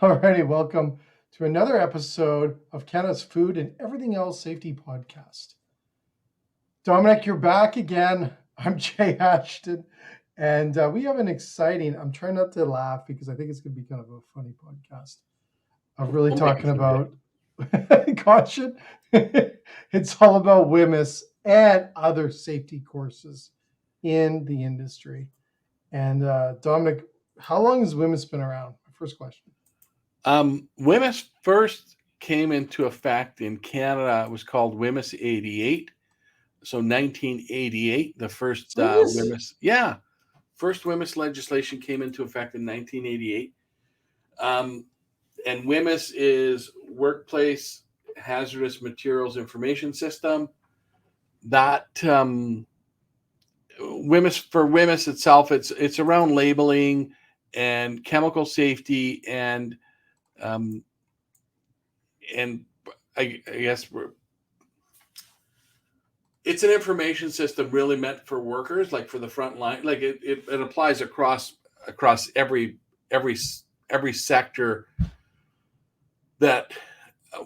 Alrighty, welcome to another episode of Canada's Food and Everything Else Safety Podcast. Dominic, you're back again. I'm Jay Ashton, and we have an exciting, I'm trying not to laugh because I think it's going to be kind of a funny podcast of really talking about caution. It's all about WHMIS and other safety courses in the industry. And Dominic, how long has WHMIS been around? My first question. WHMIS first came into effect in Canada. It was called WHMIS 88. So 1988, the first WHMIS. Yeah, first WHMIS legislation came into effect in 1988. And WHMIS is Workplace Hazardous Materials Information System. That WHMIS itself, it's around labeling and chemical safety and I guess it's an information system really meant for workers, like for the front line. Like it applies across every sector that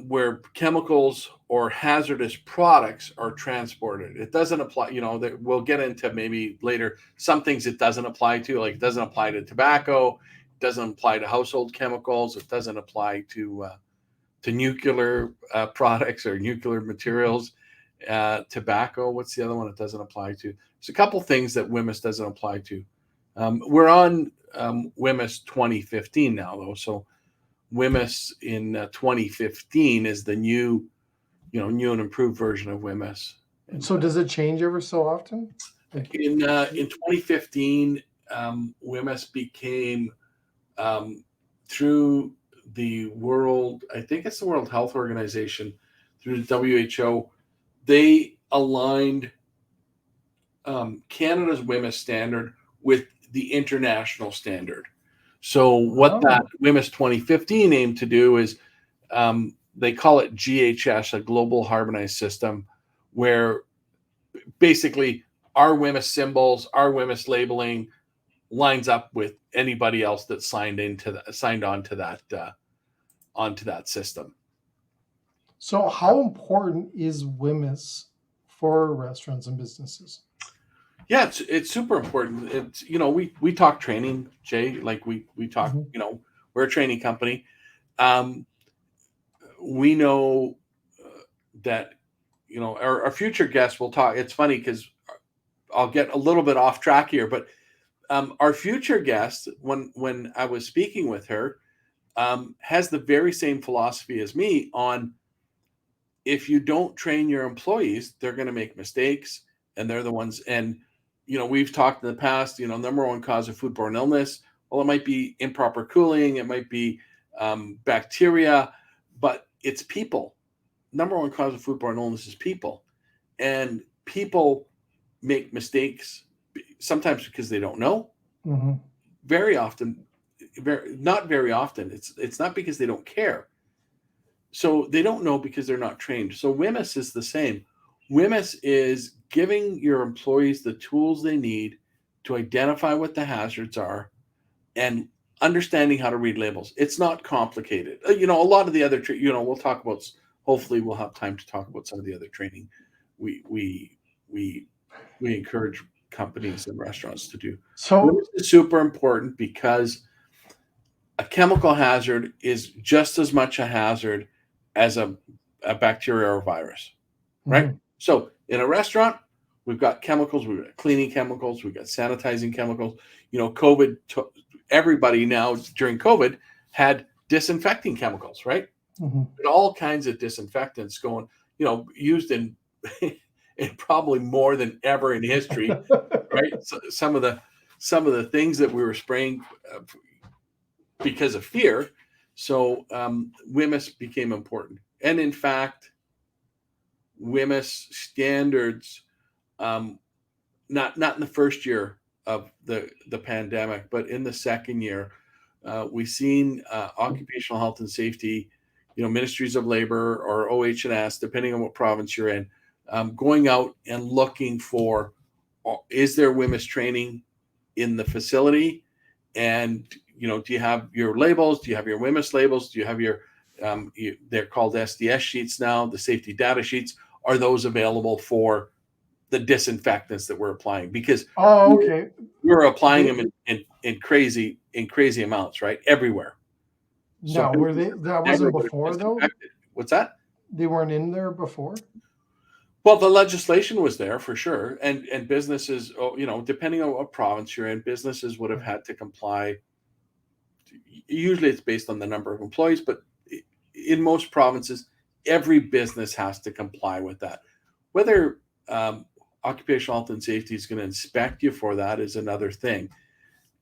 where chemicals or hazardous products are transported. It doesn't apply, that we'll get into maybe later. Some things it doesn't apply to, like it doesn't apply to tobacco, it doesn't apply to household chemicals, it doesn't apply to nuclear products or nuclear materials, tobacco. What's the other one it doesn't apply to? There's a couple things that WHMIS doesn't apply to. We're on WHMIS 2015 now, though. So WHMIS in 2015 is the new and improved version of WHMIS. So does it change ever so often? In 2015, WHMIS became through the World Health Organization, through the WHO, they aligned Canada's WHMIS standard with the international standard. So what that WHMIS 2015 aimed to do is they call it GHS, a global harmonized system, where basically our WHMIS symbols, our WHMIS labeling lines up with anybody else that signed on to that system. So how important is WHMIS for restaurants and businesses? Yeah, it's super important. It's we talk training, Jay, like we talk, we're a training company. We know that our future guests will talk. It's funny because I'll get a little bit off track here, but our future guest, when I was speaking with her, has the very same philosophy as me on, if you don't train your employees, they're going to make mistakes, and they're the ones. And we've talked in the past. Number one cause of foodborne illness. Well, it might be improper cooling, it might be bacteria, but it's people. Number one cause of foodborne illness is people, and people make mistakes sometimes because they don't know. Mm-hmm. Not very often. It's not because they don't care. So they don't know because they're not trained. So WHMIS is the same. WHMIS is giving your employees the tools they need to identify what the hazards are and understanding how to read labels. It's not complicated. A lot of the other, we'll talk about, hopefully we'll have time to talk about some of the other training we encourage companies and restaurants to do. So it's super important because a chemical hazard is just as much a hazard as a bacteria or a virus, right? Mm-hmm. So in a restaurant, we've got chemicals, we've got cleaning chemicals, we've got sanitizing chemicals. COVID, everybody now during COVID had disinfecting chemicals, right? Mm-hmm. And all kinds of disinfectants going, used in probably more than ever in history, right? So some of the things that we were spraying because of fear. So WHMIS became important. And in fact, WHMIS standards, not in the first year of the pandemic, but in the second year, we've seen occupational health and safety, ministries of labor or OH&S, depending on what province you're in, going out and looking for, is there WHMIS training in the facility? And do you have your labels? Do you have your WHMIS labels? Do you have your they're called SDS sheets now, the safety data sheets? Are those available for the disinfectants that we're applying? Because Oh, okay. we're applying They, them in crazy amounts, right? Everywhere. So now, were they, that never wasn't would have before though? disinfected. What's that? They weren't in there before? Well, the legislation was there for sure, and businesses, depending on what province you're in, businesses would have Right. had to comply. Usually, it's based on the number of employees, but in most provinces, every business has to comply with that. Whether occupational health and safety is going to inspect you for that is another thing.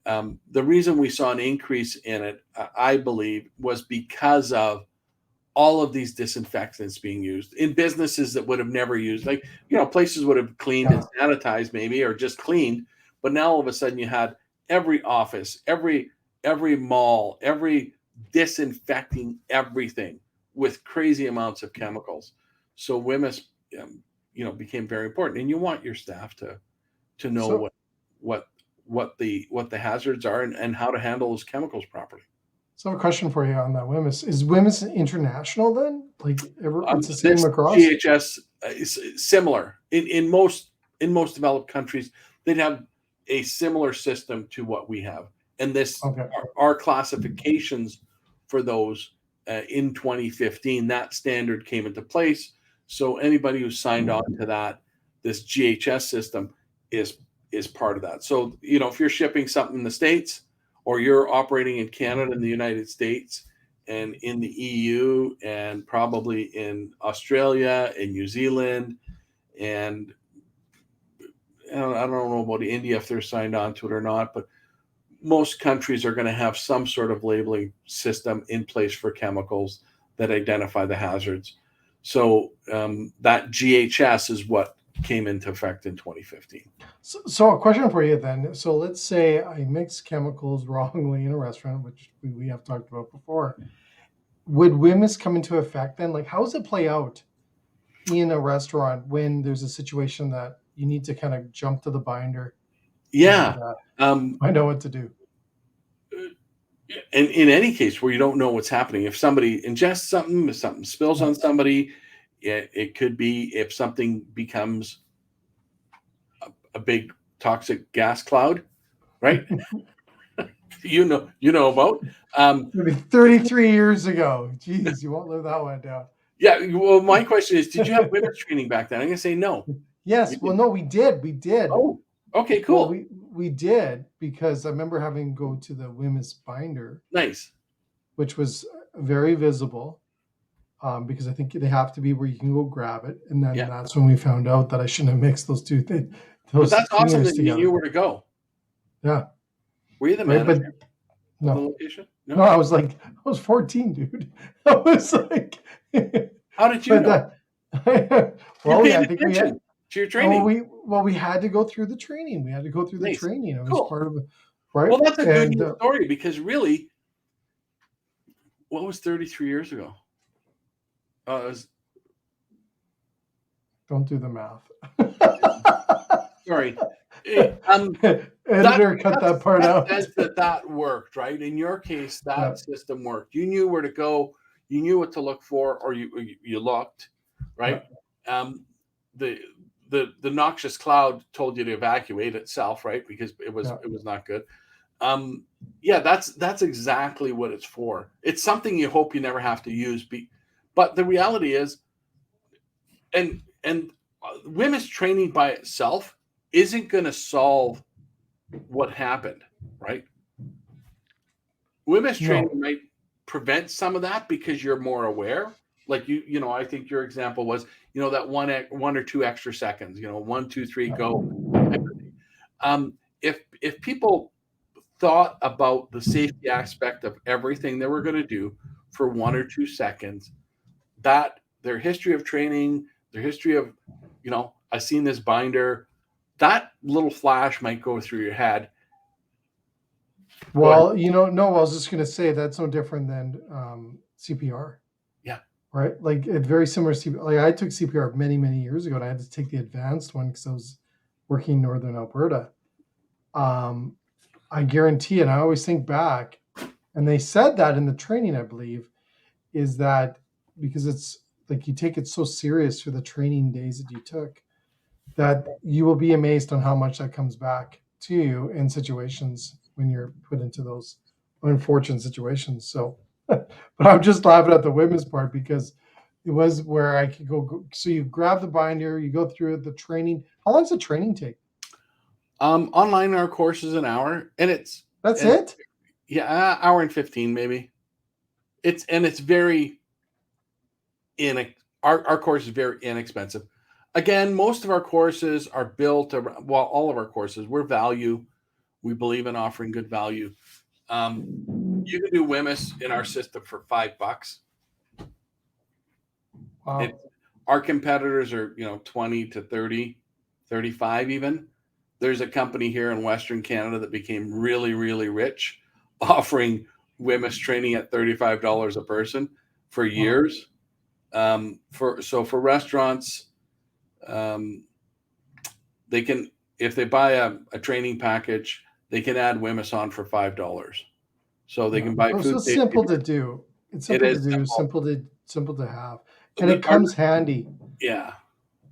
The reason we saw an increase in it, I believe, was because of all of these disinfectants being used in businesses that would have never used, like, places would have cleaned and Yeah. sanitized maybe, or just cleaned. But now all of a sudden you had every office, every mall, every disinfecting everything with crazy amounts of chemicals. So WHMIS, became very important, and you want your staff to know So, what what the hazards are, and how to handle those chemicals properly. so I have a question for you on that WHMIS. Is WHMIS international then? Like, it's the same This across? GHS is similar in most developed countries. They'd have a similar system to what we have, and this Okay. our classifications for those in 2015. That standard came into place, so anybody who signed on to that, this GHS system is part of that. So if you're shipping something in the States, or you're operating in Canada and the United States, and in the EU, and probably in Australia and New Zealand, and I don't know about India if they're signed on to it or not, but most countries are going to have some sort of labeling system in place for chemicals that identify the hazards. So that GHS is what came into effect in 2015. So a question for you then. So let's say I mix chemicals wrongly in a restaurant, which we have talked about before. Would WHMIS come into effect then? Like, how does it play out in a restaurant when there's a situation that you need to kind of jump to the binder Yeah. and find out what to do? And in any case where you don't know what's happening, if somebody ingests something, if something spills on somebody, it could be if something becomes a big toxic gas cloud, right? About. Maybe 33 years ago. Jeez, you won't live that one down. Yeah. Well, my question is, did you have WHMIS training back then? I'm going to say no. Yes. Well, no, we did. We did. Oh, okay, Well, cool. we did, because I remember having to go to the WHMIS binder, Nice. which was very visible, because I think they have to be where you can go grab it. And then Yeah. that's when we found out that I shouldn't have mixed those two things. But that's awesome that you knew where to go. Yeah. Were you the Right, but manager of the location? no, I was 14, dude. I was like, How did you know? well, You yeah, I paid think we had, attention to your training. we had to go through the training. We had to go through the Nice. training. It was Cool. part of it, right? Well, that's a good And news story, because really, what was 33 years ago? don't do the math. Sorry. Editor, cut that part out. Says that worked, right? In your case, that system worked. You knew where to go. You knew what to look for, or you looked, right? The noxious cloud told you to evacuate itself, right? Because it was not good. That's exactly what it's for. It's something you hope you never have to use. But the reality is, and WHMIS training by itself isn't going to solve what happened, right? WHMIS training might prevent some of that because you're more aware. Like I think your example was, that one or two extra seconds, 1, 2, 3, go. If people thought about the safety aspect of everything they were going to do for 1 or 2 seconds, that their history of training, their history of, I've seen this binder, that little flash might go through your head. Well, no, I was just going to say that's no different than CPR. Yeah. Right? Like, it's very similar to CPR. Like, I took CPR many, many years ago, and I had to take the advanced one because I was working in Northern Alberta. I guarantee, and I always think back, And they said that in the training, I believe, is that because it's like you take it so serious for the training days that you took, that you will be amazed on how much that comes back to you in situations when you're put into those unfortunate situations. So, but I'm just laughing at the women's part because it was where I could go. So you grab the binder, you go through the training. How long does the training take? Online, our course is an hour, and That's and it? yeah, hour and 15 maybe. It's very in our course is very inexpensive. Again, most of our courses are built around, well, all of our courses, we're value. We believe in offering good value. You can do WHMIS in our system for $5. It, Wow. our competitors are, 20 to 30, 35 even. There's a company here in Western Canada that became really, really rich offering WHMIS training at $35 a person for Wow. years. For restaurants, they can, if they buy a training package, they can add WHMIS on for $5. So they Yeah. can buy So food it's safety. simple to do. It's It simple to is do, simple. simple to have. And it comes handy. Yeah.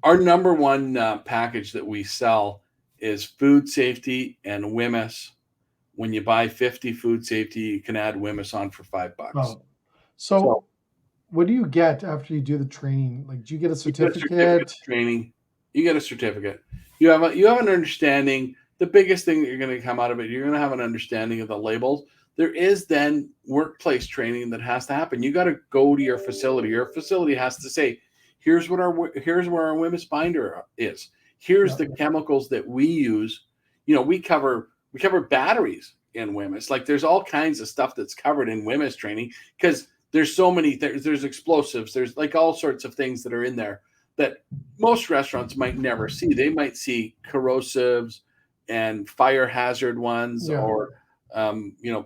Our number one package that we sell is food safety and WHMIS. When you buy 50 food safety, you can add WHMIS on for $5. Oh. So So what do you get after you do the training? Like, do you get a you get a certificate certificate? of training. You get a certificate. You have an understanding. The biggest thing that you're going to come out of it, you're going to have an understanding of the labels. There is then workplace training that has to happen. You got to go to your facility. Your facility has to say, here's where our WHMIS binder is. Here's Yeah. the chemicals that we use. We cover batteries in WHMIS. Like there's all kinds of stuff that's covered in WHMIS training because there's so many there's explosives, there's like all sorts of things that are in there that most restaurants might never see. They might see corrosives and fire hazard ones Yeah. or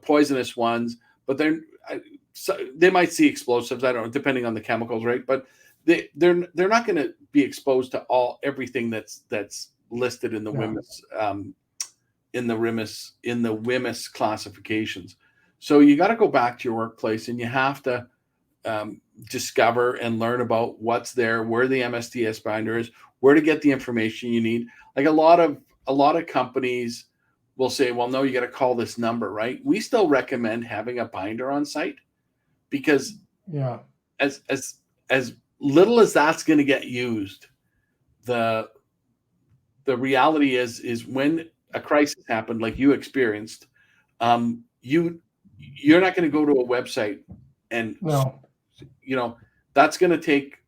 poisonous ones, but they might see explosives, I don't know, depending on the chemicals, right? But they're not going to be exposed to everything that's listed in the Yeah. WHMIS in the WHMIS classifications. So you got to go back to your workplace and you have to discover and learn about what's there, where the MSDS binder is, where to get the information you need. Like a lot of companies will say, well, no, you got to call this number, right? We still recommend having a binder on site because Yeah. as little as that's going to get used, the reality is when a crisis happened like you experienced, you're not going to go to a website and No. that's going to take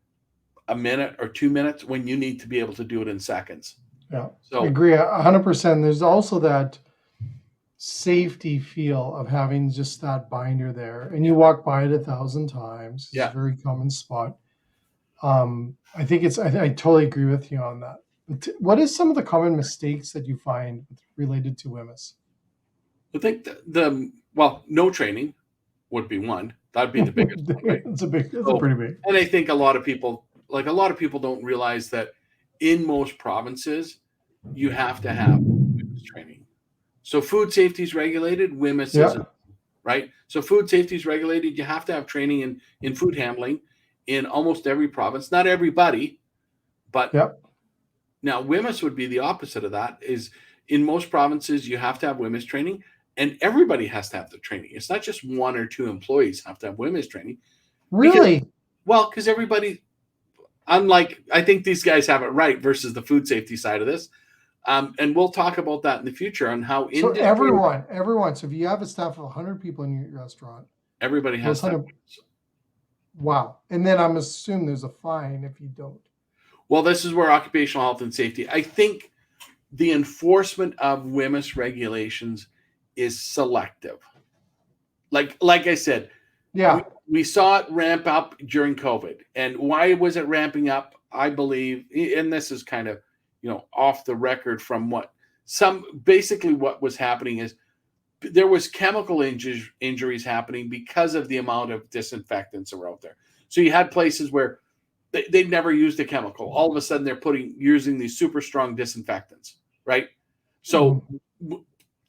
a minute or 2 minutes when you need to be able to do it in seconds. Yeah. I So agree 100%. There's also that safety feel of having just that binder there, and you walk by it 1,000 times. It's a yeah, very common spot. I think I totally agree with you on that. But what is some of the common mistakes that you find related to WHMIS? I think no training would be one. That'd be the biggest one, right? It's a So, pretty big. and I think a lot of people don't realize that in most provinces you have to have training. So food safety is regulated, WHMIS Yeah. isn't, right? So food safety is regulated. You have to have training in food handling in almost every province. Not everybody, but Yep. now WHMIS would be the opposite of that. Is in most provinces you have to have WHMIS training, and everybody has to have the training. It's not just one or two employees have to have WHMIS training because Really? because everybody, unlike I think these guys have it right versus the food safety side of this. And we'll talk about that in the future on how So industry everyone. So if you have a staff of 100 people in your restaurant, everybody those has to have. 100. Wow. And then I'm assuming there's a fine if you don't. Well, this is where occupational health and safety. I think the enforcement of WHMIS regulations is selective. Like I said, Yeah. we saw it ramp up during COVID. And why was it ramping up? I believe, and this is kind of, off the record from basically what was happening is there was chemical injuries happening because of the amount of disinfectants that were out there. So you had places where they'd never used a chemical. All of a sudden they're using these super strong disinfectants, right? So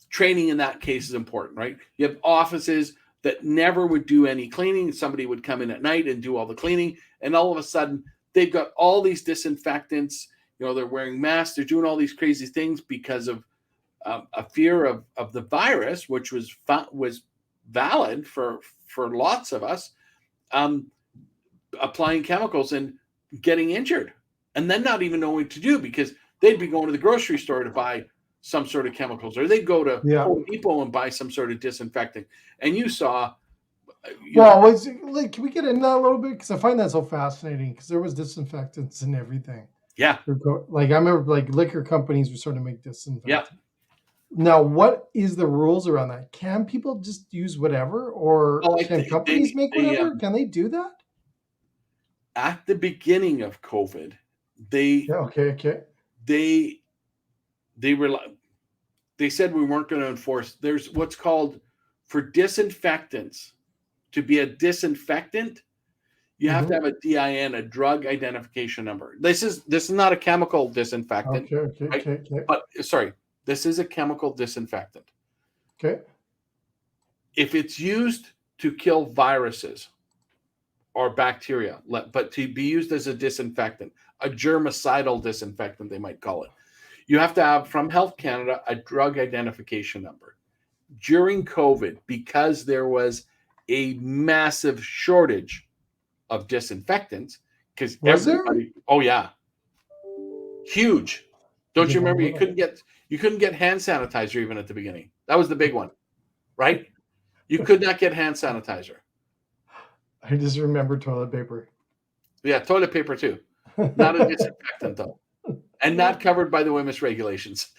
training in that case is important, right? You have offices, that never would do any cleaning. Somebody would come in at night and do all the cleaning, and all of a sudden they've got all these disinfectants. They're wearing masks, they're doing all these crazy things because of a fear of the virus, which was valid for lots of us, applying chemicals and getting injured, and then not even knowing what to do, because they'd be going to the grocery store to buy some sort of chemicals, or they'd go to Home Depot and buy some sort of disinfectant. And you saw, can we get into that a little bit? Because I find that so fascinating, because there was disinfectants and everything. Yeah. Like, I remember, like, liquor companies were starting to make disinfectant. Yeah. Now, what is the rules around that? Can people just use whatever, or can companies make whatever? Can they do that? At the beginning of COVID, they said we weren't going to enforce. There's what's called, for disinfectants, to be a disinfectant, you have to have a DIN, a drug identification number. This is not a chemical disinfectant. Okay. But sorry, this is a chemical disinfectant. Okay. If it's used to kill viruses or bacteria, but to be used as a disinfectant, a germicidal disinfectant, they might call it, you have to have, from Health Canada, a drug identification number. During COVID, because there was a massive shortage of disinfectants, because everybody, oh yeah, huge. Don't you remember? You couldn't get hand sanitizer even at the beginning. That was the big one, right? You could not get hand sanitizer. I just remember toilet paper. Yeah, toilet paper too. Not a disinfectant though, and not covered by the WHMIS regulations.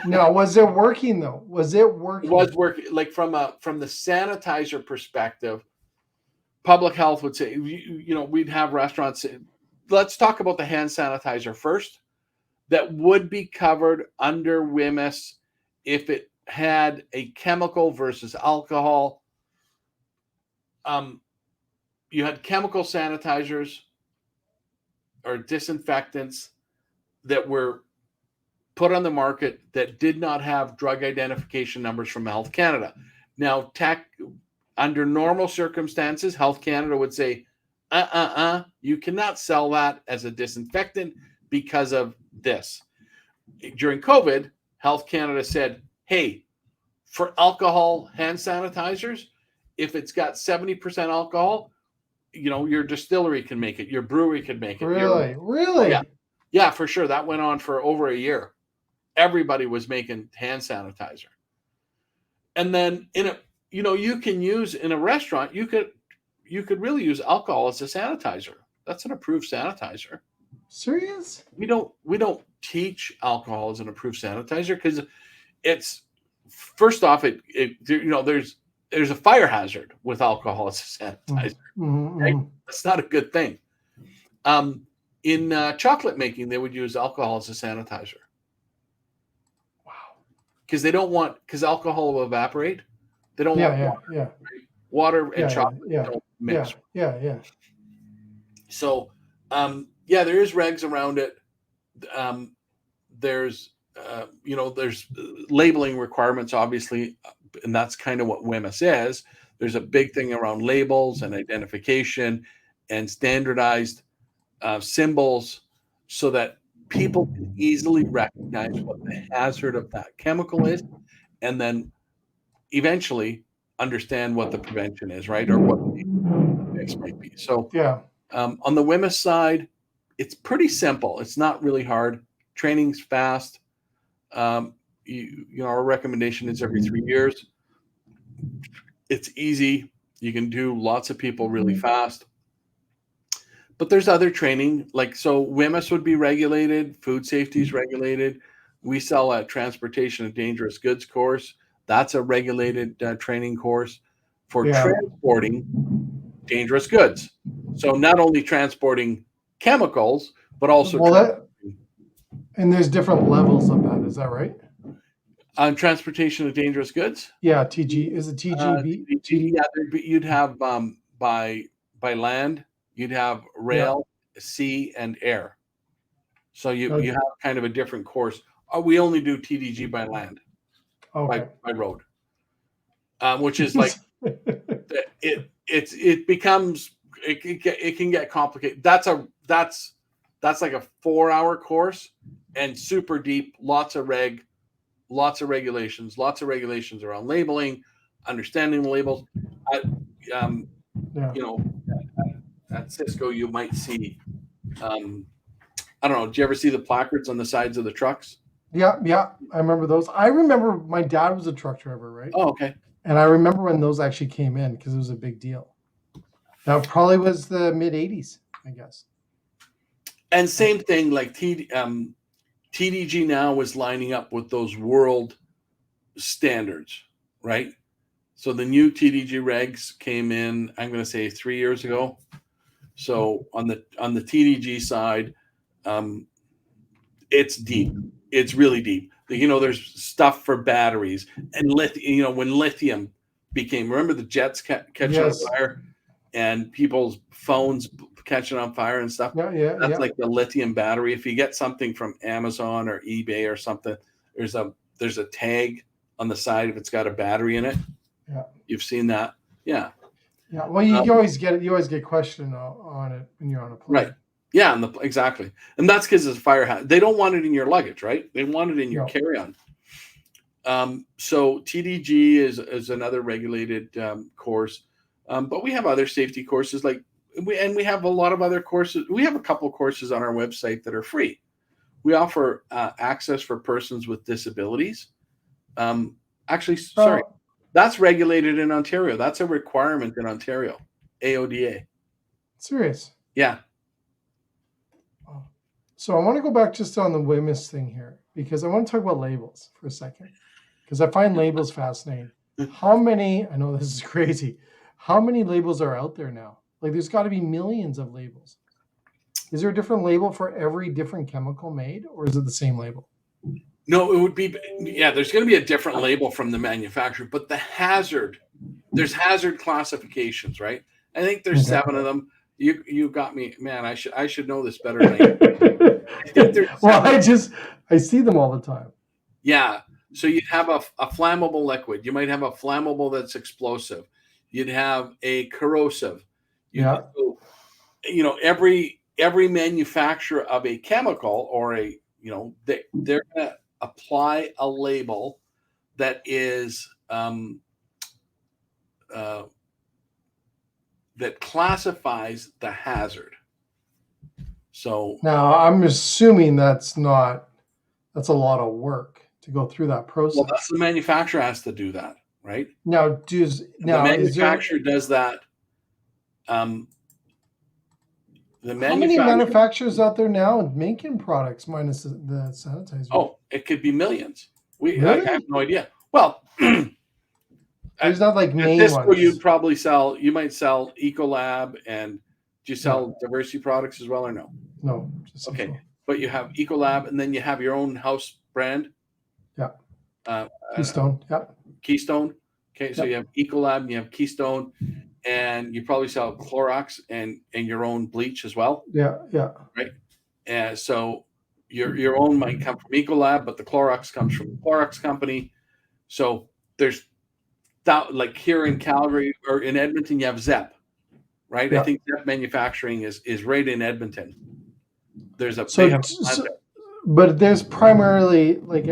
Now, was it working though? Was it working? It was working. Like from the sanitizer perspective, public health would say, we'd have restaurants. Let's talk about the hand sanitizer first. That would be covered under WHMIS if it had a chemical versus alcohol. You had chemical sanitizers or disinfectants that were put on the market that did not have drug identification numbers from Health Canada. Now, under normal circumstances, Health Canada would say, you cannot sell that as a disinfectant because of this. During COVID, Health Canada said, hey, for alcohol hand sanitizers, if it's got 70% alcohol, your distillery can make it, your brewery can make it. Really? Yeah, for sure. That went on for over a year. Everybody was making hand sanitizer. And then you can use in a restaurant, you could really use alcohol as a sanitizer. That's an approved sanitizer. Serious? We don't teach alcohol as an approved sanitizer because it's, first off, there's a fire hazard with alcohol as a sanitizer. Right? That's not a good thing. In chocolate making, they would use alcohol as a sanitizer. Wow. Because alcohol will evaporate. They don't want water. Yeah. Right? Water and chocolate don't mix. Yeah. So, there is regs around it. There's labeling requirements, obviously, and that's kind of what WHMIS is. There's a big thing around labels and identification and standardized symbols so that people can easily recognize what the hazard of that chemical is, and then eventually understand what the prevention is, right? Or what the fix might be. So on the WHMIS side, it's pretty simple. It's not really hard. Training's fast. Our recommendation is every 3 years. It's easy. You can do lots of people really fast. But there's other training, so WHMIS would be regulated, food safety is regulated. We sell a transportation of dangerous goods course. That's a regulated training course for transporting dangerous goods. So not only transporting chemicals, but also and there's different levels of that. Is that right? On transportation of dangerous goods? Yeah, TG. Is it TGB? You'd have by land, you'd have rail, sea, and air. So you have kind of a different course. We only do TDG by land, by road, which is like it becomes it can get complicated. That's like a 4-hour course and super deep, lots of regulations around labeling, understanding the labels. Yeah. You know, at Cisco, you might see, I don't know. Do you ever see the placards on the sides of the trucks? Yeah. I remember those. I remember my dad was a truck driver, right? Oh, okay. And I remember when those actually came in because it was a big deal. That probably was the mid 80s, I guess. And same thing, like TDG now is lining up with those world standards, right? So the new TDG regs came in, I'm going to say 3 years ago. So on the TDG side, it's deep. It's really deep. There's stuff for batteries and lithium. When lithium became, remember the jets catching on fire and people's phones catching on fire and stuff. That's like the lithium battery. If you get something from Amazon or eBay or something, there's a tag on the side if it's got a battery in it. Yeah. You've seen that. Yeah. Yeah. Well, you always get it. You always get questioned on it when you're on a plane. Right. Yeah, exactly. And that's because it's a fire hazard. They don't want it in your luggage, right? They want it in your carry-on. So TDG is another regulated course. But we have other safety courses we have a lot of other courses. We have a couple of courses on our website that are free. We offer access for persons with disabilities. That's regulated in Ontario. That's a requirement in Ontario, AODA. Serious? Yeah. So I want to go back just on the WHMIS thing here because I want to talk about labels for a second because I find labels fascinating. How many, I know this is crazy, how many labels are out there now? Like there's got to be millions of labels. Is there a different label for every different chemical made or is it the same label? No, it would be, there's going to be a different label from the manufacturer, but there's hazard classifications, right? I think there's 7 of them. You got me, man. I should know this better than I see them all the time. Yeah. So you'd have a flammable liquid. You might have a flammable that's explosive. You'd have a corrosive. Every manufacturer of a chemical or they're going to apply a label that is that classifies the hazard. So now I'm assuming that's a lot of work to go through that process. Well, that's the manufacturer has to do that, right? The manufacturer does that. How many manufacturers out there now making products minus the sanitizer? Oh, it could be millions. I have no idea. Well, there's not like main Cisco, ones. You might sell Ecolab, and do you sell diversity products as well or no? No. Okay, Cisco. But you have Ecolab, and then you have your own house brand. Yeah. Keystone. Keystone. Okay, so you have Ecolab, and you have Keystone, and you probably sell Clorox and your own bleach as well. Yeah. Right. And so your own might come from Ecolab, but the Clorox comes from the Clorox company. So there's like here in Calgary or in Edmonton, you have Zep, right? I think Zep manufacturing is right in Edmonton. There's but there's primarily like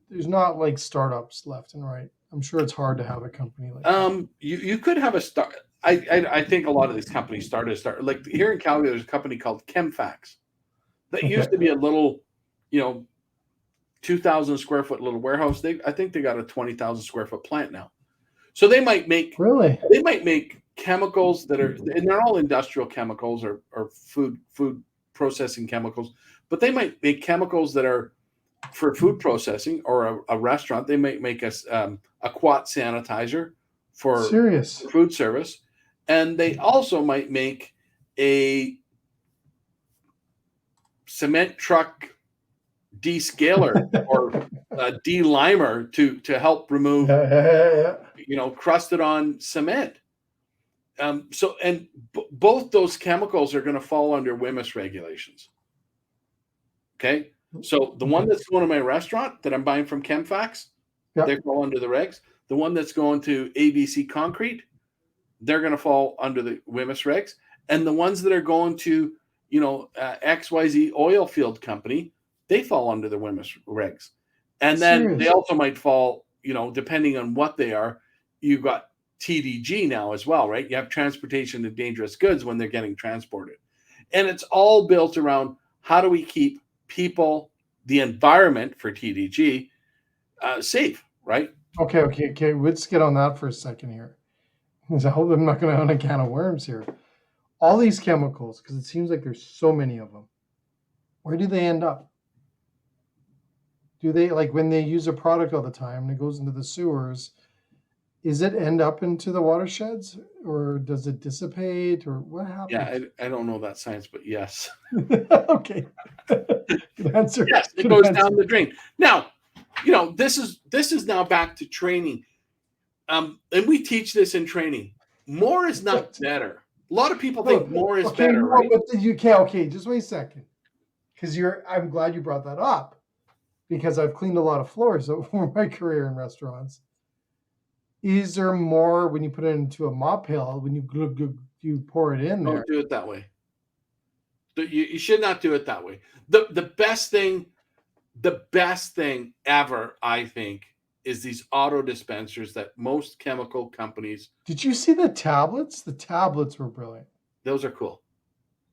there's not like startups left and right. I'm sure it's hard to have a company like that. You could have a start. I think a lot of these companies started like here in Calgary. There's a company called ChemFax that used to be a little, 2,000 square foot little warehouse. I think they got a 20,000 square foot plant now. So they might make chemicals that are, and they're all industrial chemicals or food processing chemicals, but they might make chemicals that are for food processing or a restaurant. They might make a quat sanitizer for food service. And they also might make a cement truck descaler or a delimer to help remove, crusted on cement. Both those chemicals are going to fall under WHMIS regulations. Okay. So the one that's going to my restaurant that I'm buying from ChemFax, they fall under the regs. The one that's going to ABC Concrete, they're going to fall under the WHMIS regs. And the ones that are going to, XYZ oil field company, they fall under the WHMIS regs. And then they Serious. also might fall, depending on what they are. You've got TDG now as well, right? You have transportation of dangerous goods when they're getting transported. And it's all built around how do we keep people, the environment for TDG, safe, right? Okay. Let's get on that for a second here. I hope I'm not going to own a can of worms here. All these chemicals, because it seems like there's so many of them, where do they end up? Do they, like when they use a product all the time and it goes into the sewers, is it end up into the watersheds, or does it dissipate, or what happens? Yeah, I don't know that science, but yes. Okay. Good answer. Yes, it goes down the drain. Now, this is now back to training. And we teach this in training. More is not better. A lot of people think more is better, right? Okay, just wait a second. Because I'm glad you brought that up, because I've cleaned a lot of floors over my career in restaurants. Is there more when you put it into a mop pail, when you pour it in there? Don't do it that way. You should not do it that way. The best thing ever, I think, is these auto dispensers that most chemical companies. Did you see the tablets? The tablets were brilliant. Those are cool.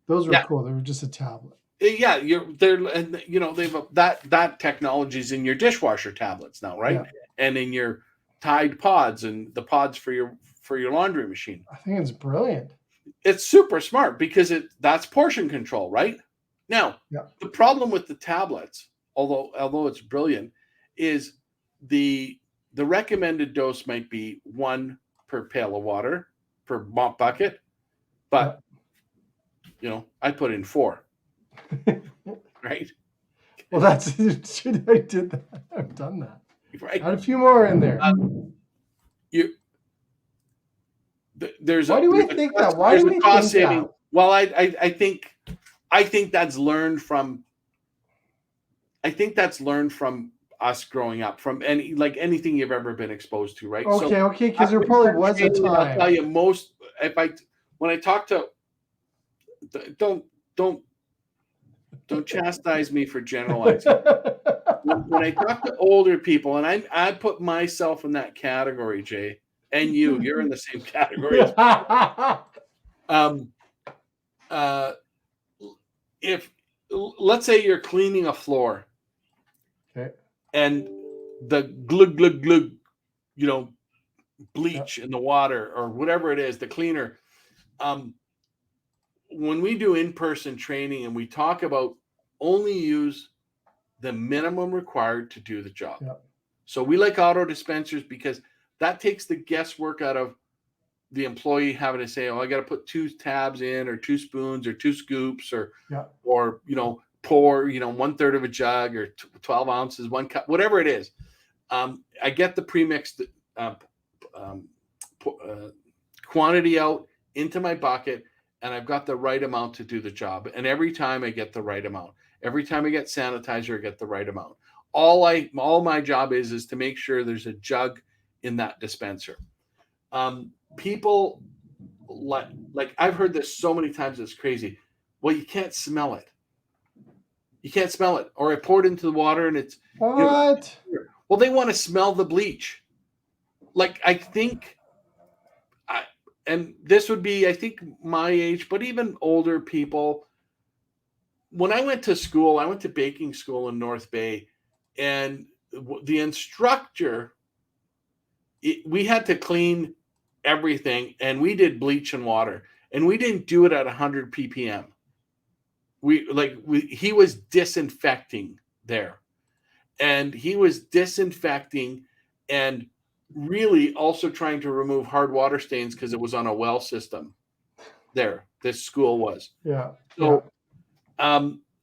Those were cool. They were just a tablet. Yeah, they've that technology's in your dishwasher tablets now, right? Yeah. And in your Tide pods and the pods for your laundry machine. I think it's brilliant. It's super smart because that's portion control, right? Now, the problem with the tablets, although it's brilliant, is the recommended dose might be 1 per pail of water per mop bucket, but I put in 4. Right? Well, I did that. I've done that. Right. Add a few more in there. There's Why do we think that? Why do we think that? Well, I think that's learned from. I think that's learned from us growing up, from anything you've ever been exposed to, right? Okay, because there probably was a time. I'll tell you when I talk to, don't chastise me for generalizing. When I talk to older people, and I put myself in that category, Jay, and you're in the same category. If let's say you're cleaning a floor, okay, and the glug glug glug, bleach in the water or whatever it is, the cleaner. When we do in-person training and we talk about only use the minimum required to do the job. Yep. So we like auto dispensers because that takes the guesswork out of the employee having to say, I got to put 2 tabs in, or 2 spoons, or 2 scoops, or pour, 1/3 of a jug, or 12 ounces, 1 cup, whatever it is. I get the premixed quantity out into my bucket, and I've got the right amount to do the job. And every time I get the right amount. Every time I get sanitizer, I get the right amount. All my job is to make sure there's a jug in that dispenser. People like I've heard this so many times, it's crazy. Well, you can't smell it. You can't smell it. Or I poured into the water and it's what? Well, they want to smell the bleach. I think and this would be, I think, my age, but even older people. When I went to school, I went to baking school in North Bay, and the instructor, we had to clean everything, and we did bleach and water, and we didn't do it at 100 ppm. He was disinfecting there, and he was disinfecting and really also trying to remove hard water stains because it was on a well system there. This school was. Yeah. So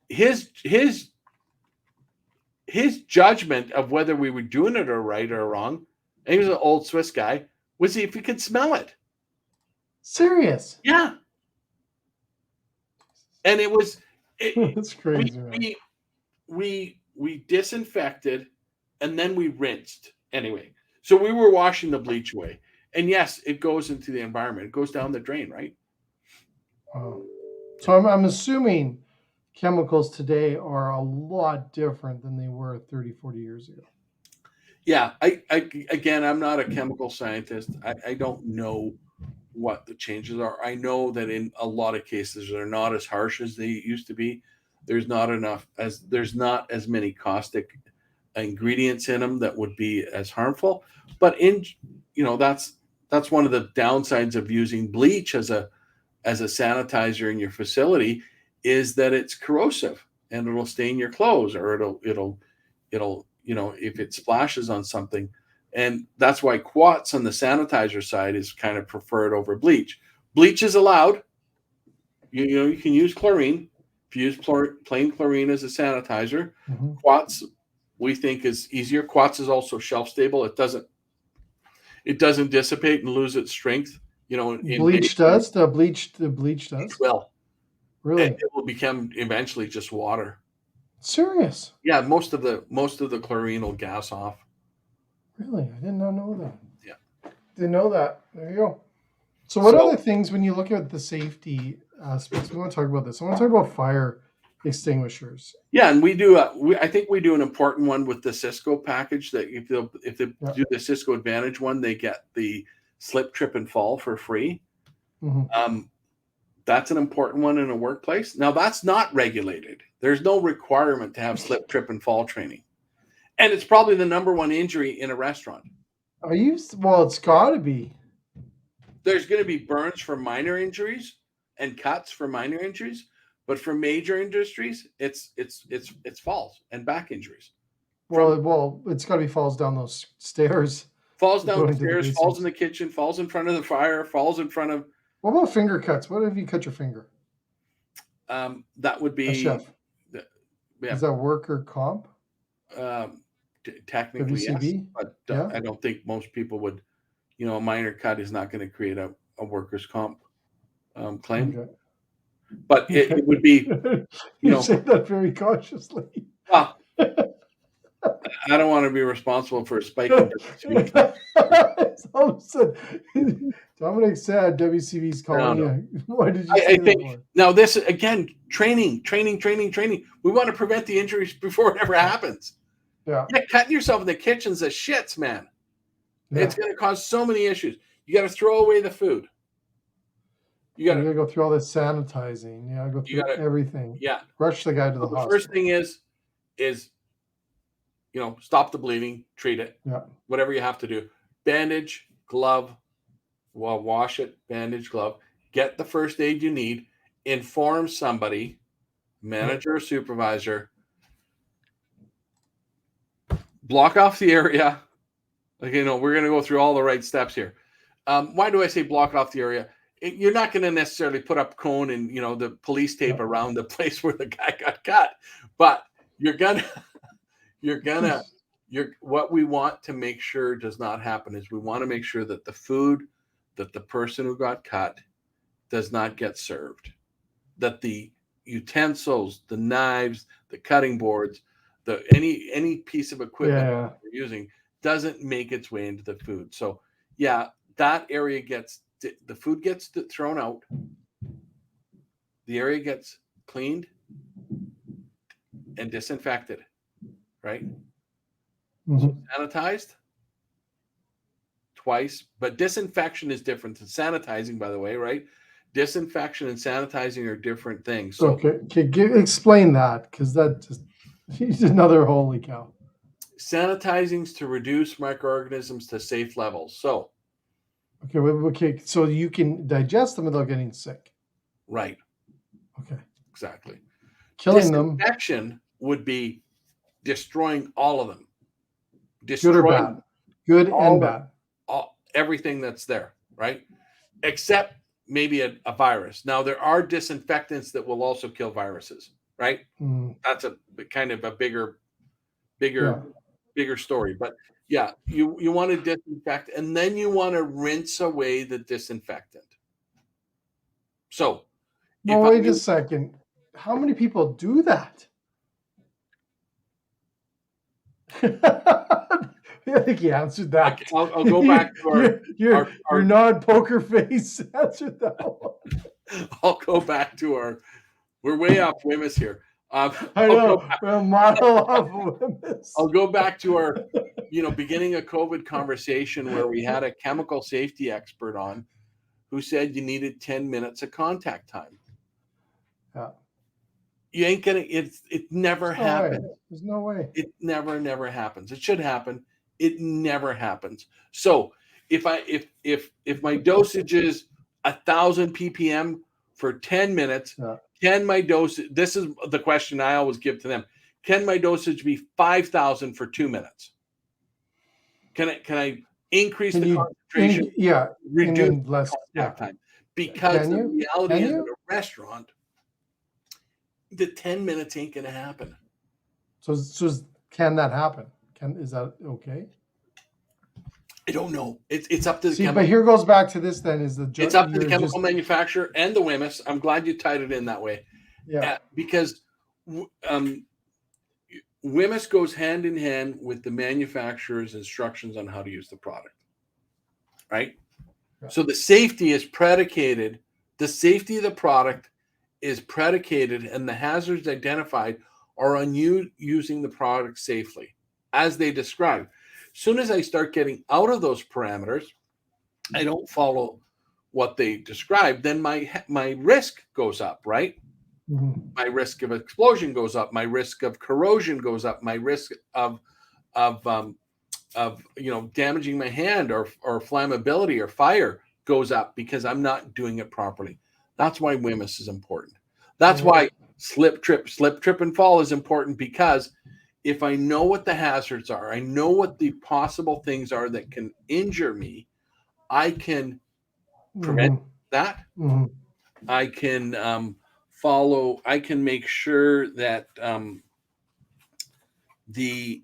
his judgment of whether we were doing it or right or wrong, and he was an old Swiss guy, was if he could smell it. Serious? Yeah. And it was that's crazy. We disinfected and then we rinsed anyway. So we were washing the bleach away. And yes, it goes into the environment. It goes down the drain, right? So I'm assuming chemicals today are a lot different than they were 30, 40 years ago. Yeah. Again, I'm not a chemical scientist. I don't know what the changes are. I know that in a lot of cases they're not as harsh as they used to be. There's not as many caustic ingredients in them that would be as harmful. But that's one of the downsides of using bleach as a sanitizer in your facility, is that it's corrosive and it'll stain your clothes, or it'll if it splashes on something. And that's why quartz on the sanitizer side is kind of preferred over bleach. Bleach is allowed. You can use chlorine. If you use plain chlorine as a sanitizer, quartz we think is easier. Quartz is also shelf stable. It doesn't dissipate and lose its strength. Bleach does. The bleach does. It will. Really? It will become eventually just water. Serious? Yeah, most of the chlorine will gas off. Really? I did not know that. Yeah. Didn't know that. There you go. So what other things, when you look at the safety aspects, we want to talk about this. I want to talk about fire extinguishers. Yeah, and I think we do an important one with the Cisco package, that if they do the Cisco Advantage one, they get the slip, trip, and fall for free. That's an important one in a workplace. Now, that's not regulated. There's no requirement to have slip, trip, and fall training. And it's probably the number one injury in a restaurant. Well, it's got to be. There's going to be burns for minor injuries and cuts for minor injuries, but for major industries, it's falls and back injuries. Well, it's got to be falls down those stairs. Falls down the stairs, falls in the kitchen, falls in front of the fire, falls in front of. What about finger cuts? What if you cut your finger? That would be a chef. Yeah. Is that worker comp? Technically, WCB? Yes, but I don't think most people would. A minor cut is not going to create a workers' comp claim. Okay. But it would be. You say that very cautiously. Well, I don't want to be responsible for a spike in WCB. Dominic said WCB's calling you. Why did you say that? I think now this again, training. We want to prevent the injuries before it ever happens. Yeah, cutting yourself in the kitchen's a shits, man. Yeah. It's going to cause so many issues. You got to throw away the food. You got to go through all this sanitizing. You got to go through everything. Yeah, rush the guy to the hospital. The first thing is stop the bleeding, treat it. Yeah, whatever you have to do. Bandage, glove. Well, wash it. Bandage, glove. Get the first aid you need. Inform somebody, manager or supervisor. Block off the area. We're going to go through all the right steps here. Why do I say block off the area? You're not going to necessarily put up cone and, the police tape around the place where the guy got cut, but what we want to make sure does not happen is we want to make sure that the food that the person who got cut does not get served, that the utensils, the knives, the cutting boards, any piece of equipment we're using doesn't make its way into the food. So that area the food gets thrown out. The area gets cleaned and disinfected, right? So sanitized twice, but disinfection is different than sanitizing, by the way, right? Disinfection and sanitizing are different things. So, okay, explain that, because that just he's another holy cow. Sanitizing is to reduce microorganisms to safe levels. So, okay, so you can digest them without getting sick. Right. Okay. Exactly. Killing them. Disinfection would be destroying all of them. Good or bad? Good and bad. Everything that's there, right? Except maybe a virus. Now, there are disinfectants that will also kill viruses, right? That's a kind of a bigger story. But you want to disinfect, and then you want to rinse away the disinfectant. So, wait a second. How many people do that? I think he answered that. I'll go back to your non-poker face answered that one. I'll go back to we're way off WHMIS here. I know, we're a mile off of WHMIS. I'll go back to our, beginning of COVID conversation where we had a chemical safety expert on who said you needed 10 minutes of contact time. Yeah. You ain't gonna, it never happens. There's no way. It never happens. It should happen. It never happens. So if my dosage is 1,000 ppm for 10 minutes, can my dosage, this is the question I always give to them, can my dosage be 5,000 for 2 minutes? Can I increase the concentration? Reduce less time. Because the reality is, in a restaurant, the 10 minutes ain't going to happen. So can that happen? Is that okay? I don't know. It's up to the chemical. But here goes back to this then, it's up to the chemical manufacturer and the WHMIS. I'm glad you tied it in that way. Yeah. Because WHMIS goes hand in hand with the manufacturer's instructions on how to use the product. Right? Yeah. So the safety is predicated, the safety of the product is predicated, and the hazards identified are on you using the product safely, as they describe. As soon as I start getting out of those parameters, I don't follow what they describe, then my risk goes up, right? Mm-hmm. My risk of explosion goes up. My risk of corrosion goes up. My risk of damaging my hand or flammability or fire goes up because I'm not doing it properly. That's why WHMIS is important. That's why slip, trip, and fall is important, because if I know what the hazards are, I know what the possible things are that can injure me, I can prevent that. Mm-hmm. I can I can make sure that the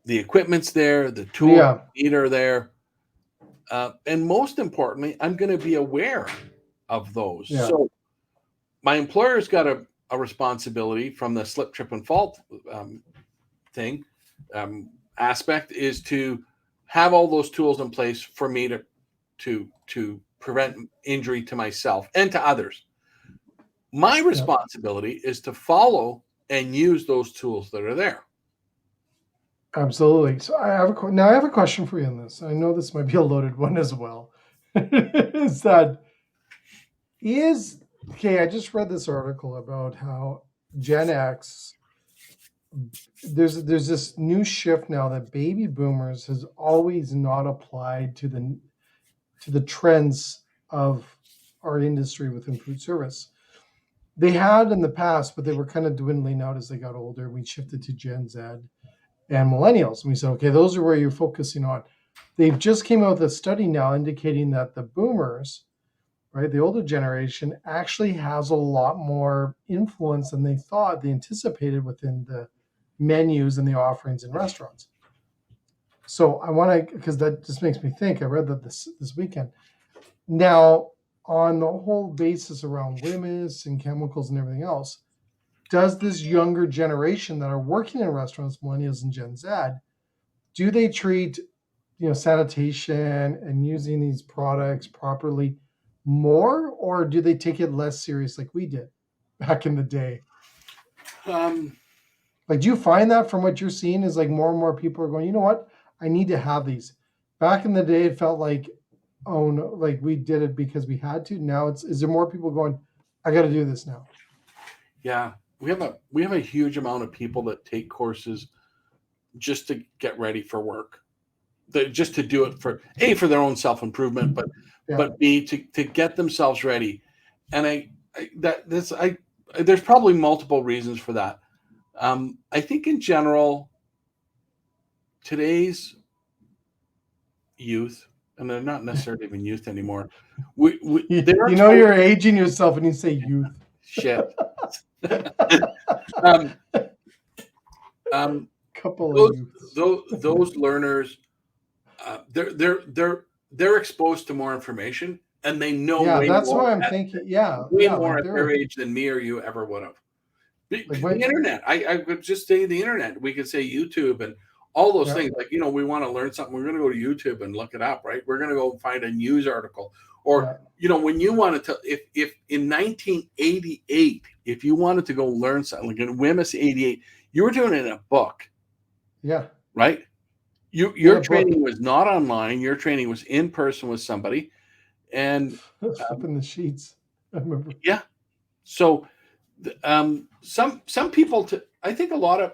equipment's there, the tools are there. And most importantly, I'm going to be aware of those. Yeah. So my employer's got a responsibility from the slip, trip, and fall aspect is to have all those tools in place for me to prevent injury to myself and to others. My responsibility is to follow and use those tools that are there. Absolutely. So I have a question for you on this. I know this might be a loaded one as well. I just read this article about how Gen X, there's this new shift now that baby boomers has always not applied to the trends of our industry within food service. They had in the past, but they were kind of dwindling out as they got older. We shifted to Gen Z and millennials. And we said, okay, those are where you're focusing on. They've just came out with a study now indicating that the boomers, right, the older generation, actually has a lot more influence than they anticipated within the menus and the offerings in restaurants. So I want to, because that just makes me think, I read that this weekend. Now, on the whole basis around WHMIS and chemicals and everything else, does this younger generation that are working in restaurants, millennials and Gen Z, do they treat sanitation and using these products properly more, or do they take it less serious like we did back in the day? Like, do you find that from what you're seeing is like more and more people are going, you know what, I need to have these. Back in the day, it felt like, oh no, like we did it because we had to. Now is there more people going, I got to do this now? Yeah. We have a huge amount of people that take courses just to get ready for work, just to do it for their own self-improvement, but B, to get themselves ready. And there's probably multiple reasons for that. I think in general, today's youth, and they're not necessarily even youth anymore. You're aging yourself when you say youth. Shit. Couple of those learners, they're exposed to more information, and they know. Yeah, that's why I'm thinking. Yeah, way more at their age than me or you ever would have, The internet. I could just say the internet. We could say YouTube and all those things. Like, we want to learn something. We're going to go to YouTube and look it up, right? We're going to go find a news article. Or, when you wanted to, if in 1988, if you wanted to go learn something, like in WHMIS 88, you were doing it in a book. Yeah. Right? Your training was not online. Your training was in person with somebody. And flipping the sheets. I remember. Yeah. So some people, I think a lot of,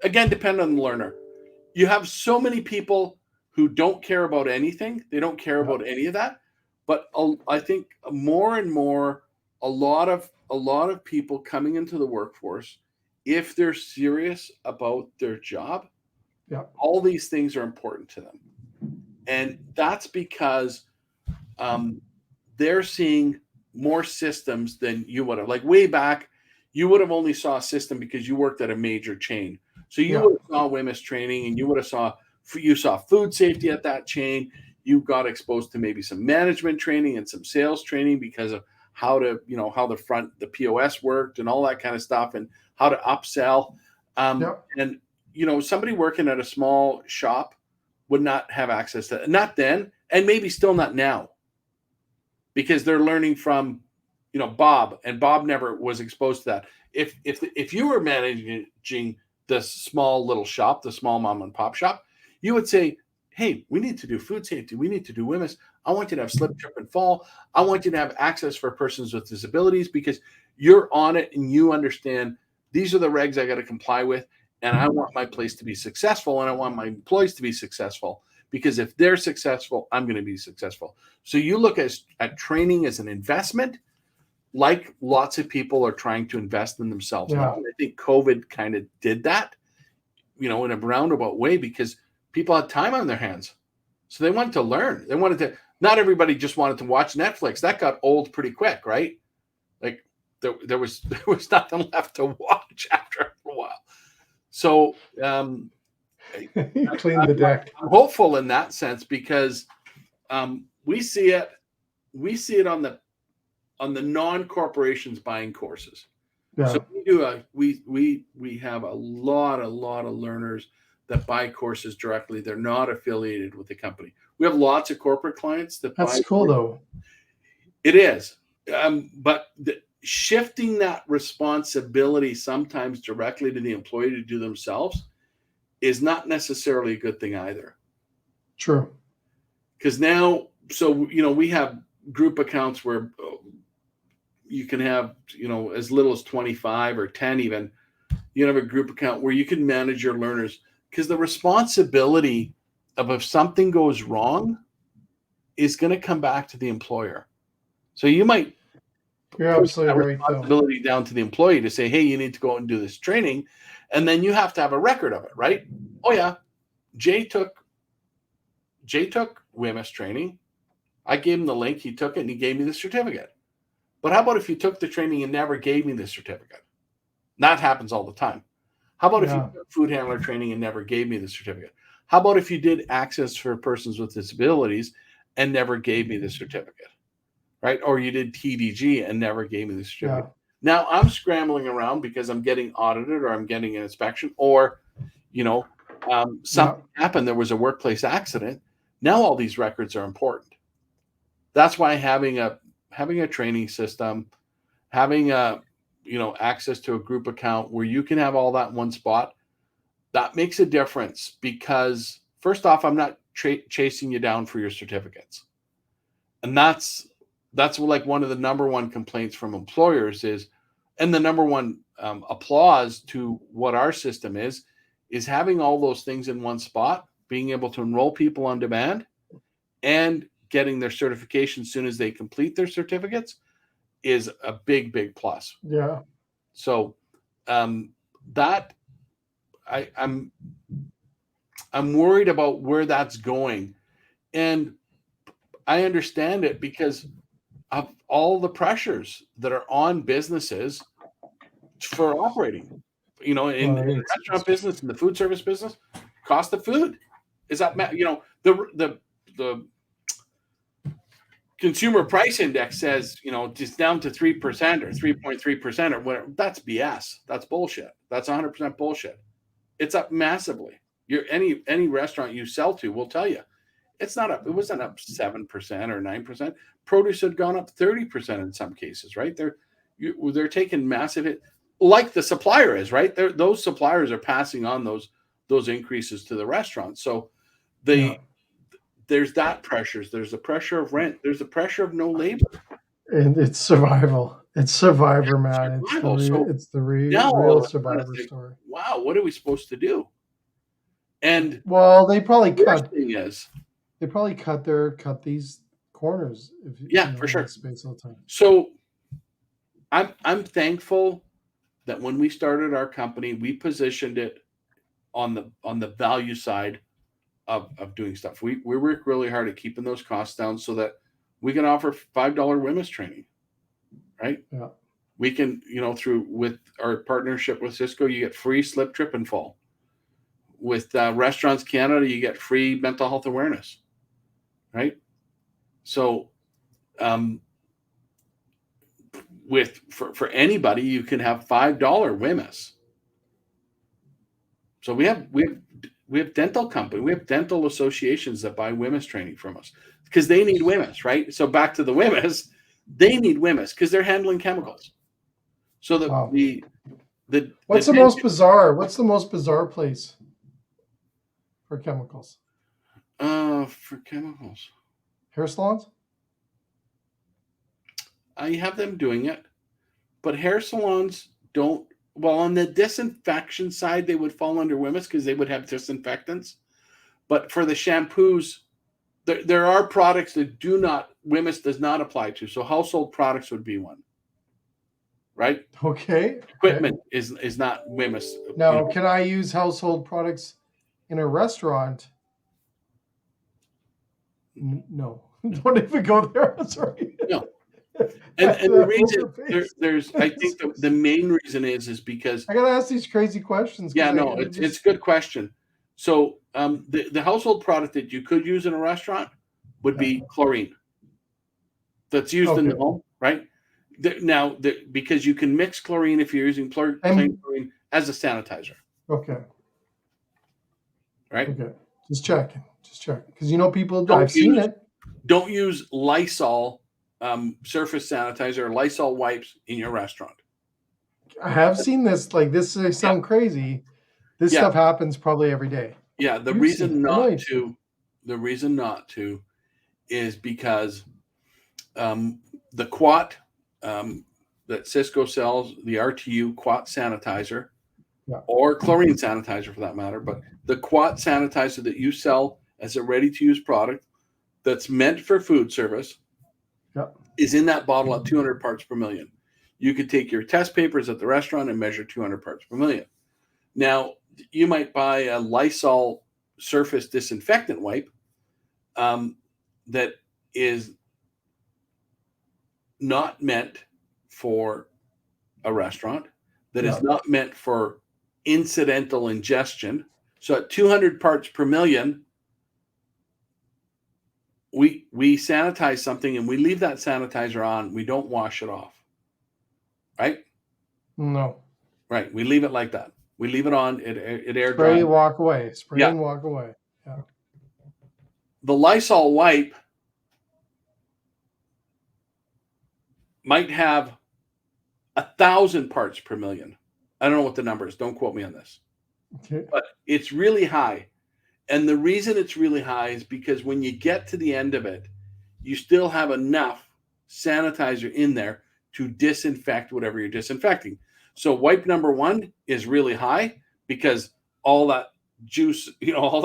again, depend on the learner. You have so many people who don't care about anything. They don't care about any of that. But I think more and more, a lot of people coming into the workforce, if they're serious about their job, all these things are important to them. And that's because they're seeing more systems than you would have. Like way back, you would have only saw a system because you worked at a major chain. So you would have saw WHMIS training, and you would have saw food safety at that chain. You got exposed to maybe some management training and some sales training because of how to, how the POS worked and all that kind of stuff, and how to upsell. And, somebody working at a small shop would not have access to it. Not then, and maybe still not now, because they're learning from, Bob, and Bob never was exposed to that. If you were managing this small little shop, the small mom and pop shop, you would say, hey, we need to do food safety. We need to do WHMIS. I want you to have slip, trip, and fall. I want you to have access for persons with disabilities, because you're on it and you understand these are the regs I got to comply with. And I want my place to be successful, and I want my employees to be successful, because if they're successful, I'm going to be successful. So you look at training as an investment, like lots of people are trying to invest in themselves now. And I think COVID kind of did that, in a roundabout way, because people had time on their hands. So they wanted to learn. They wanted to, not everybody just wanted to watch Netflix. That got old pretty quick, right? Like there was nothing left to watch after a while. So you cleaned the deck. I'm hopeful in that sense, because we see it on the non-corporations buying courses. So we have a lot of learners that buy courses directly. They're not affiliated with the company. We have lots of corporate clients that That's cool, though. It is. But shifting that responsibility sometimes directly to the employee to do themselves is not necessarily a good thing either. True. Because now, we have group accounts where you can have, as little as 25 or 10 even. You have a group account where you can manage your learners, because the responsibility of if something goes wrong is going to come back to the employer. So you might You're absolutely right, responsibility down to the employee to say, hey, you need to go out and do this training. And then you have to have a record of it, right? Oh yeah, Jay took WHMIS training. I gave him the link. He took it and he gave me the certificate. But how about if you took the training and never gave me the certificate? That happens all the time. How about if you took food handler training and never gave me the certificate? How about if you did access for persons with disabilities and never gave me the certificate, right? Or you did TDG and never gave me the certificate. Now I'm scrambling around because I'm getting audited, or I'm getting an inspection, or, something happened. There was a workplace accident. Now all these records are important. That's why having a training system, having access to a group account where you can have all that in one spot, that makes a difference, because first off, I'm not chasing you down for your certificates. And that's like one of the number one complaints from employers is, and the number one applause to what our system is having all those things in one spot, being able to enroll people on demand and getting their certification as soon as they complete their certificates is a big, big plus. Yeah. So that I'm worried about where that's going. And I understand it because of all the pressures that are on businesses for operating, in the restaurant business, in the food service business, cost of food is that, the consumer price index says, just down to 3% or 3.3% or whatever. That's BS. That's bullshit. That's 100% bullshit. It's up massively. Any restaurant you sell to will tell you it's not up. It wasn't up 7% or 9%. Produce had gone up 30% in some cases, right? They're taking massive hit, like the supplier is, right? Those suppliers are passing on those increases to the restaurants. So there's that pressures. There's the pressure of rent. There's the pressure of no labor. And it's survival. It's survivor, man. Survival. It's the Now real survivor story. Wow, what are we supposed to do? And well, they probably cut these corners. For sure. Space all the time. So I'm thankful that when we started our company, we positioned it on the value side of doing stuff. We work really hard at keeping those costs down so that we can offer $5 WHMIS training, right? Yeah. We can, with our partnership with Cisco, you get free slip, trip, and fall. With Restaurants Canada, you get free mental health awareness, right? So, for anybody, you can have $5 WHMIS. So we have dental company, we have dental associations that buy WHMIS training from us because they need WHMIS, right? So back to the WHMIS, they need WHMIS because they're handling chemicals. So what's the most bizarre? What's the most bizarre place for chemicals? For chemicals, hair salons. I have them doing it, but hair salons don't. Well, on the disinfection side, they would fall under WHMIS because they would have disinfectants. But for the shampoos, there are products that WHMIS does not apply to. So household products would be one, right? Okay. Equipment is not WHMIS. Now, can I use household products in a restaurant? No, don't even go there. Sorry. No. And the reason I think the main reason is because I gotta ask these crazy questions. Yeah, no, it's a good question. So the household product that you could use in a restaurant would be chlorine. That's used in the home, right? Because you can mix chlorine if you're using plain chlorine as a sanitizer. Okay. Right. Okay. Just checking. Because people, I've seen it. Don't use Lysol surface sanitizer or Lysol wipes in your restaurant. I have seen this. Like this sound crazy. This stuff happens probably every day. Yeah, the reason not to is because the Quat that Cisco sells, the RTU Quat sanitizer, or chlorine sanitizer for that matter, but the Quat sanitizer that you sell as a ready-to-use product that's meant for food service is in that bottle at 200 parts per million. You could take your test papers at the restaurant and measure 200 parts per million. Now, you might buy a Lysol surface disinfectant wipe that is not meant for a restaurant, that is not meant for incidental ingestion. So at 200 parts per million, we sanitize something and we leave that sanitizer on. We don't wash it off. Right? No. Right. We leave it like that. We leave it on. It air dries. Spray, walk away. Spray and walk away. Yeah. The Lysol wipe might have 1,000 parts per million. I don't know what the number is. Don't quote me on this. Okay. But it's really high. And the reason it's really high is because when you get to the end of it, you still have enough sanitizer in there to disinfect whatever you're disinfecting. So wipe number 1 is really high because all that juice, all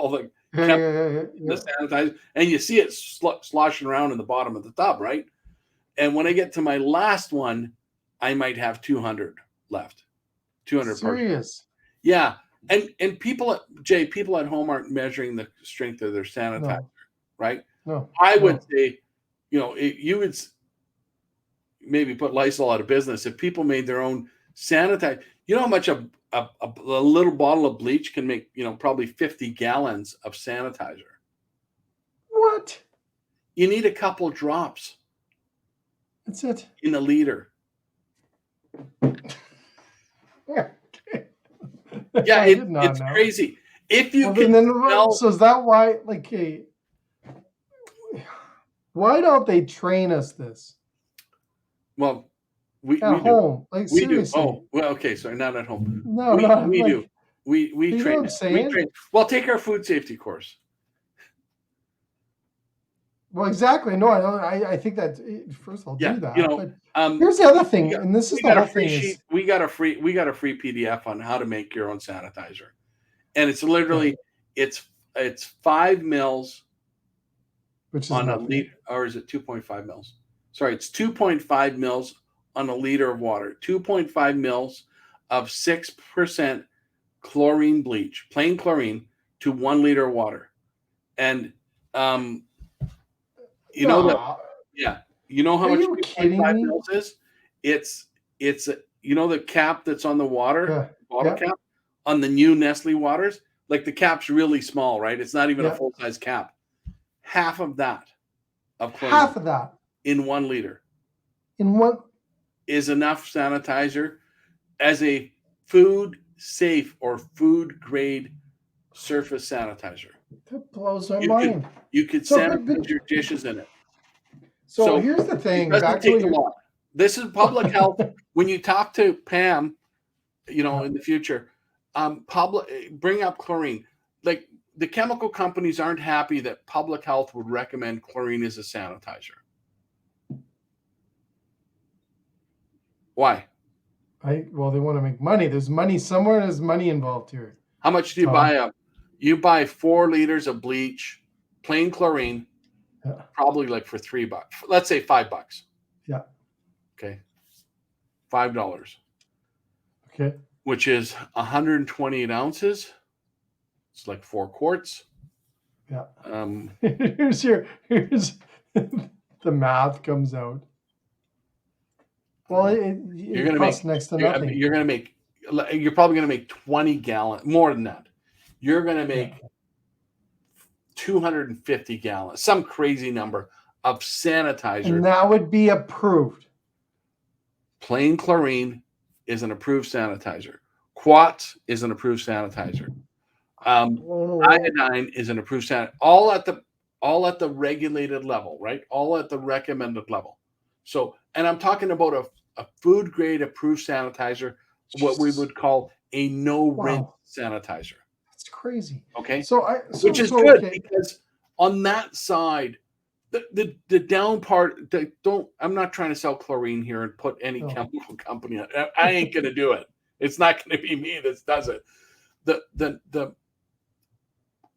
the sanitizer, and you see it sloshing around in the bottom of the tub, right? And when I get to my last one, I might have 200 left. 200 Serious? Yeah. And people at home aren't measuring the strength of their sanitizer, right? No. I would say, you would maybe put Lysol out of business if people made their own sanitizer. You know how much a little bottle of bleach can make? Probably 50 gallons of sanitizer. What? You need a couple drops That's it. in a liter. Yeah. Yeah, I did not it's know. crazy. If you Well, can smell, so is that why, like, hey, why don't they train us this well, at we do. home? Like, We do. seriously. Oh, well, okay, sorry, not at home. No, no, We do. like, We you know what train I'm it. We saying? train. Well, take our food safety course. Well, exactly. No, I think that first I'll Yeah, do that. But um, here's the other we thing, got and this is we the got a whole free thing sheet. is, We got a free PDF on how to make your own sanitizer, and it's yeah, literally it's 5 mils which is on a nothing. liter, or is it 2.5 mils? Sorry, it's 2.5 mils on a liter of water. 2.5 mils of 6% chlorine bleach, plain chlorine, to 1 liter of water, and um, you know that. No, Yeah. You know how are much you kidding 2.5 me? mils is? It's you know the cap that's on the water, Yeah, bottle yeah, cap on the new Nestle waters? Like the cap's really small, right? It's not even a yeah. full-size cap. Half of that of chlorine Half of that in 1 liter in one. is enough sanitizer as a food safe or food grade surface sanitizer. That blows my You could mind. you could So, sanitize your dishes in it. so So here's the it thing. doesn't Back to what take a you're. lot. This is public health. When you talk to Pam, Yeah. in the future, public bring up chlorine. Like the chemical companies aren't happy that public health would recommend chlorine as a sanitizer. Why? Well, they want to make money. There's money somewhere. There's money involved here, How much do you Tom. buy up? You buy 4 liters of bleach, plain chlorine, Yeah, probably like for $3. Let's say $5. yeah. Okay, $5, Okay. which is 128 ounces. It's like 4 quarts. Yeah. Um, here's the math comes out. Well, you're it gonna make costs next to nothing. you're probably gonna make 20 gallons more than that. You're gonna Yeah. make 250 gallons, some crazy number of sanitizer. And that would be approved. Plain chlorine is an approved sanitizer. Quartz is an approved sanitizer. Iodine is an approved sanitizer. All at the regulated level, right? All at the recommended level. So, and I'm talking about a food grade approved sanitizer, what we would call a no rinse sanitizer. That's crazy. Okay. Which is good okay. because on that side, the down part, I'm not trying to sell chlorine here and put any chemical company on. I ain't gonna do it. It's not gonna be me that does it.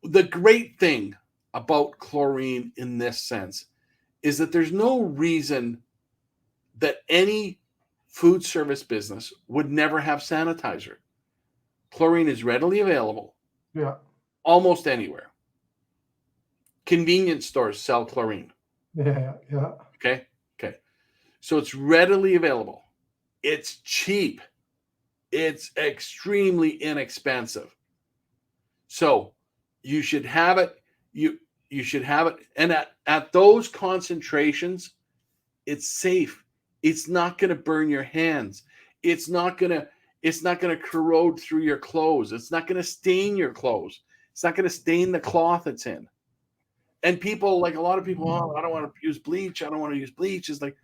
The great thing about chlorine in this sense is that there's no reason that any food service business would never have sanitizer. Chlorine is readily available. Yeah. Almost anywhere. Convenience stores sell chlorine. Yeah. Okay. So it's readily available. It's cheap. It's extremely inexpensive. So you should have it. You should have it. And at those concentrations, it's safe. It's not going to burn your hands. It's not going to corrode through your clothes. It's not going to stain your clothes. It's not going to stain the cloth it's in. And people, like a lot of people, I don't want to use bleach. I don't want to use bleach. It's like,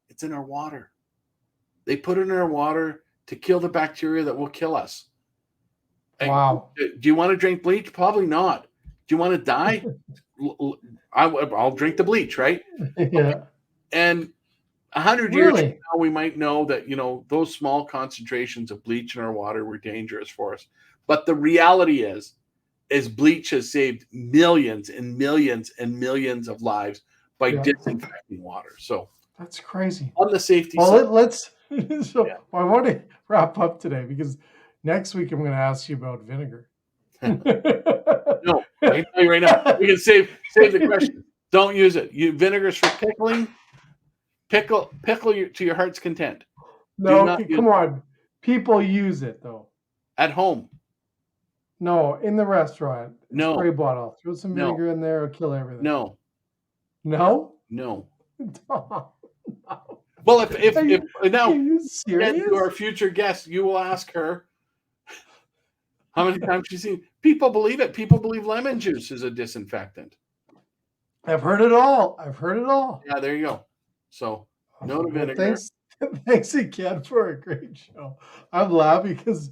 it's in our water. They put it in our water to kill the bacteria that will kill us. Wow. Do you want to drink bleach? Probably not. Do you want to die? I'll drink the bleach, right? Yeah. And 100 years from now, we might know that, those small concentrations of bleach in our water were dangerous for us. But the reality is bleach has saved millions and millions and millions of lives by disinfecting water. So that's crazy. On the safety side. Let's. I want to wrap up today because next week I'm going to ask you about vinegar. No, I can tell you right now. We can save the question. Don't use it. Vinegar's for pickling. Pickle to your heart's content. No, come on. People use it though. At home. No, in the restaurant. No. Spray bottle. Throw some vinegar in there. It'll kill everything. No. No? No. No. Well, if Are you, now are you again, serious? to our future guest, you will ask her how many times she's seen. People believe it. People believe lemon juice is a disinfectant. I've heard it all. I've heard it all. Yeah, there you go. So no to Well, vinegar. thanks again for a great show. I'm laughing because,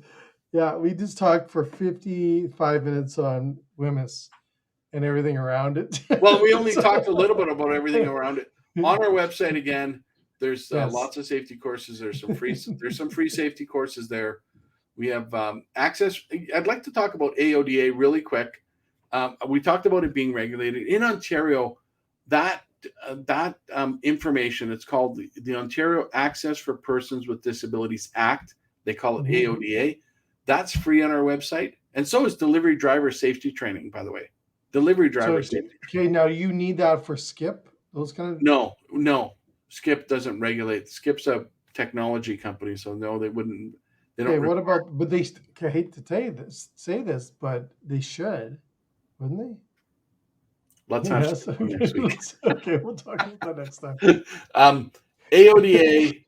yeah, we just talked for 55 minutes on WHMIS and everything around it. Well, we only So- talked a little bit about everything around it. On our website again, there's Yes. lots of safety courses. There's some free safety courses there. We have access. I'd like to talk about AODA really quick. We talked about it being regulated in Ontario. That information, it's called the Ontario Access for Persons with Disabilities Act. They call it AODA. That's free on our website, and so is delivery driver safety training. By the way, delivery driver safety. Okay, now you need that for Skip. Those kind of No. Skip doesn't regulate. Skip's a technology company, so no, they wouldn't. They don't. Okay, what about? But they. Okay, I hate to say this, but they should, wouldn't they? Let's have Yes. some next week. Okay, we'll talk about that next time. AODA,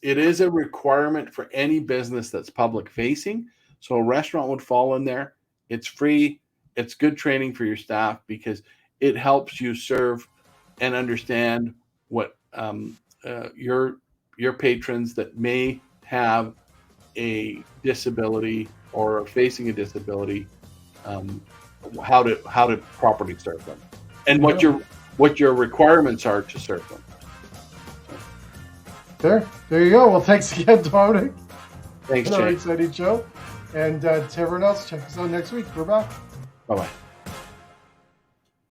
it is a requirement for any business that's public facing. So a restaurant would fall in there. It's free. It's good training for your staff because it helps you serve and understand what your patrons that may have a disability or are facing a disability, how to properly serve them, and what your requirements are to serve them. There you go. Well, thanks again, Dominic. Thanks, Another Jay. exciting show. And to everyone else, check us out next week. We're back. Bye-bye.